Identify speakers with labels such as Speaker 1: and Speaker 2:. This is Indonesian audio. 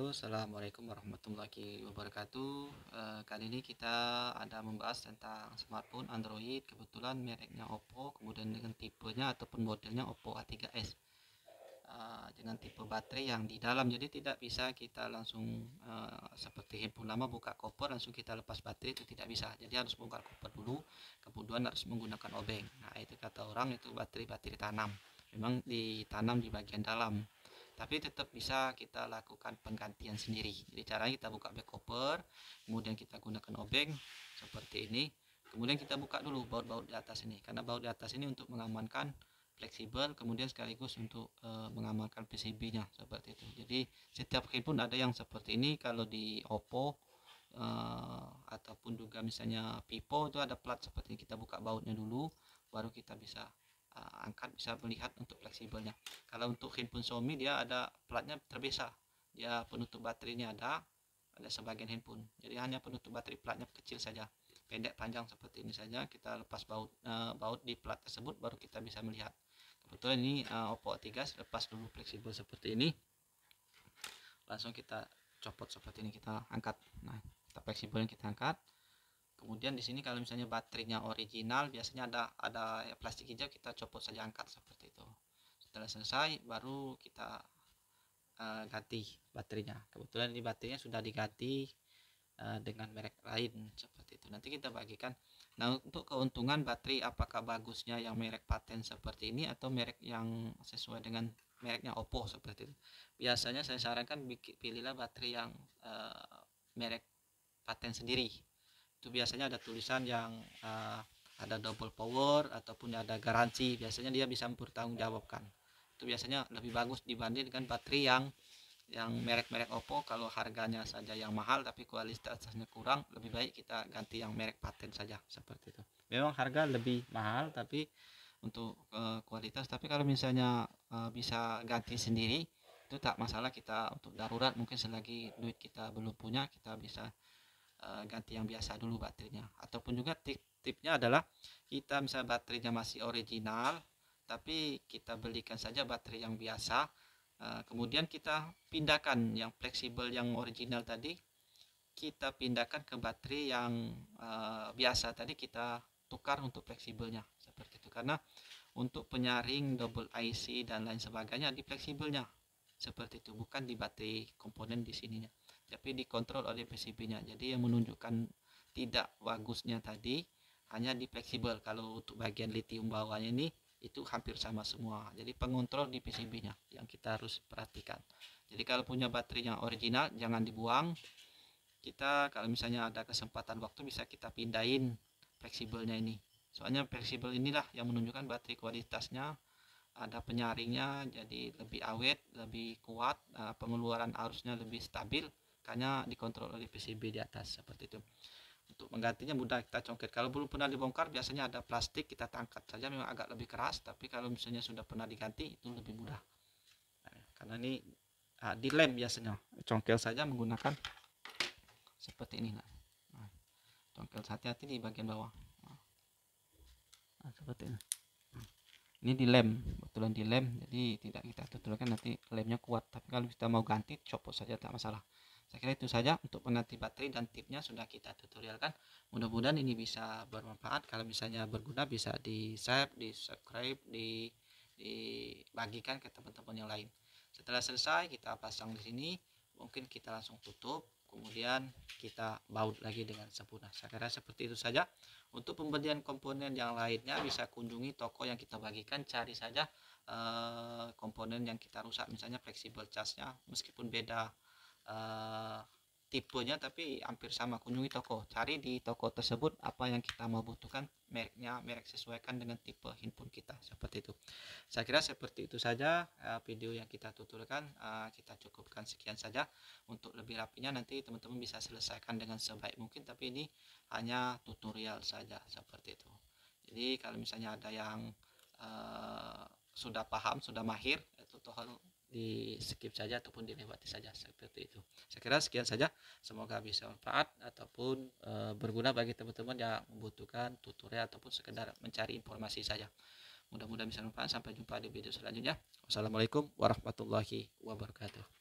Speaker 1: Halo, assalamualaikum warahmatullahi wabarakatuh. Kali ini kita ada membahas tentang smartphone Android. Kebetulan mereknya Oppo, kemudian dengan tipenya ataupun modelnya Oppo A3s. Dengan tipe baterai yang di dalam, jadi tidak bisa kita langsung seperti handphone lama buka koper langsung kita lepas baterai, itu tidak bisa. Jadi harus bongkar koper dulu, kemudian harus menggunakan obeng. Nah, itu kata orang itu baterai tanam. Memang ditanam di bagian dalam, tapi tetap bisa kita lakukan penggantian sendiri. Jadi caranya kita buka back cover, kemudian kita gunakan obeng seperti ini, kemudian kita buka dulu baut-baut di atas ini, karena baut di atas ini untuk mengamankan fleksibel, kemudian sekaligus untuk mengamankan PCB-nya seperti itu. Jadi setiap handphone ada yang seperti ini. Kalau di Oppo ataupun juga misalnya Vivo itu ada plat seperti ini. Kita buka bautnya dulu, baru kita bisa angkat, bisa melihat untuk fleksibelnya. Kalau untuk handphone Xiaomi dia ada platnya terpisah, dia penutup baterainya ada sebagian handphone, jadi hanya penutup baterai platnya kecil saja, pendek panjang seperti ini saja. Kita lepas baut di plat tersebut, baru kita bisa melihat. Kebetulan ini Oppo A3, lepas dulu fleksibel seperti ini, langsung kita copot seperti ini, kita angkat. Nah, kita fleksibelnya kita angkat. Kemudian di sini kalau misalnya baterainya original, biasanya ada plastik hijau, kita copot saja, angkat seperti itu. Setelah selesai, baru kita ganti baterainya. Kebetulan ini baterainya sudah diganti dengan merek lain seperti itu. Nanti kita bagikan. Nah, untuk keuntungan baterai, apakah bagusnya yang merek paten seperti ini atau merek yang sesuai dengan mereknya Oppo seperti itu? Biasanya saya sarankan pilihlah baterai yang merek paten sendiri. Itu biasanya ada tulisan yang ada double power ataupun ada garansi. Biasanya dia bisa mempertanggungjawabkan. Itu biasanya lebih bagus dibanding dengan baterai yang merek-merek Oppo. Kalau harganya saja yang mahal tapi kualitasnya kurang, lebih baik kita ganti yang merek paten saja seperti itu. Memang harga lebih mahal tapi untuk kualitas, tapi kalau misalnya bisa ganti sendiri itu tak masalah. Kita untuk darurat mungkin selagi duit kita belum punya, kita bisa ganti yang biasa dulu baterainya. Ataupun juga tipnya adalah kita misalnya baterainya masih original tapi kita belikan saja baterai yang biasa, kemudian kita pindahkan yang fleksibel yang original tadi, kita pindahkan ke baterai yang biasa tadi, kita tukar untuk fleksibelnya seperti itu. Karena untuk penyaring double IC dan lain sebagainya di fleksibelnya seperti itu, bukan di baterai komponen di sininya, tapi dikontrol oleh PCB-nya. Jadi yang menunjukkan tidak bagusnya tadi hanya di fleksibel. Kalau untuk bagian lithium bawahnya ini itu hampir sama semua. Jadi pengontrol di PCB-nya yang kita harus perhatikan. Jadi kalau punya baterai yang original jangan dibuang. Kita kalau misalnya ada kesempatan waktu bisa kita pindahin fleksibelnya ini. Soalnya fleksibel inilah yang menunjukkan baterai kualitasnya, ada penyaringnya, jadi lebih awet, lebih kuat, pengeluaran arusnya lebih stabil karena dikontrol oleh PCB di atas seperti itu. Untuk menggantinya mudah, kita congkel. Kalau belum pernah dibongkar biasanya ada plastik, kita angkat saja, memang agak lebih keras, tapi kalau misalnya sudah pernah diganti itu lebih mudah. Nah, karena ini dilem biasanya, congkel saja menggunakan seperti ini. Nah, congkel, hati-hati di bagian bawah. Nah, seperti ini. Ini dilem, betulan dilem, jadi tidak kita tutulkan, nanti lemnya kuat. Tapi kalau kita mau ganti, copot saja, tak masalah. Saya kira itu saja untuk pengganti baterai, dan tipnya sudah kita tutorialkan. Mudah-mudahan ini bisa bermanfaat. Kalau misalnya berguna, bisa di share, di subscribe, dibagikan ke teman-teman yang lain. Setelah selesai kita pasang di sini, mungkin kita langsung tutup, kemudian kita baut lagi dengan sempurna. Saya kira seperti itu saja. Untuk pembelian komponen yang lainnya bisa kunjungi toko yang kita bagikan, cari saja komponen yang kita rusak, misalnya fleksibel charge-nya, meskipun beda tipenya tapi hampir sama. Kunjungi toko, cari di toko tersebut apa yang kita mau butuhkan, mereknya, merek sesuaikan dengan tipe handphone kita seperti itu. Saya kira seperti itu saja video yang kita tuturkan. Kita cukupkan sekian saja. Untuk lebih rapinya nanti teman-teman bisa selesaikan dengan sebaik mungkin, tapi ini hanya tutorial saja seperti itu. Jadi kalau misalnya ada yang sudah paham, sudah mahir, itu di skip saja ataupun dilewati saja seperti itu. Saya kira sekian saja, semoga bisa manfaat ataupun berguna bagi teman-teman yang membutuhkan tutorial ataupun sekedar mencari informasi saja. Mudah-mudahan bisa manfaat. Sampai jumpa di video selanjutnya. Wassalamualaikum warahmatullahi wabarakatuh.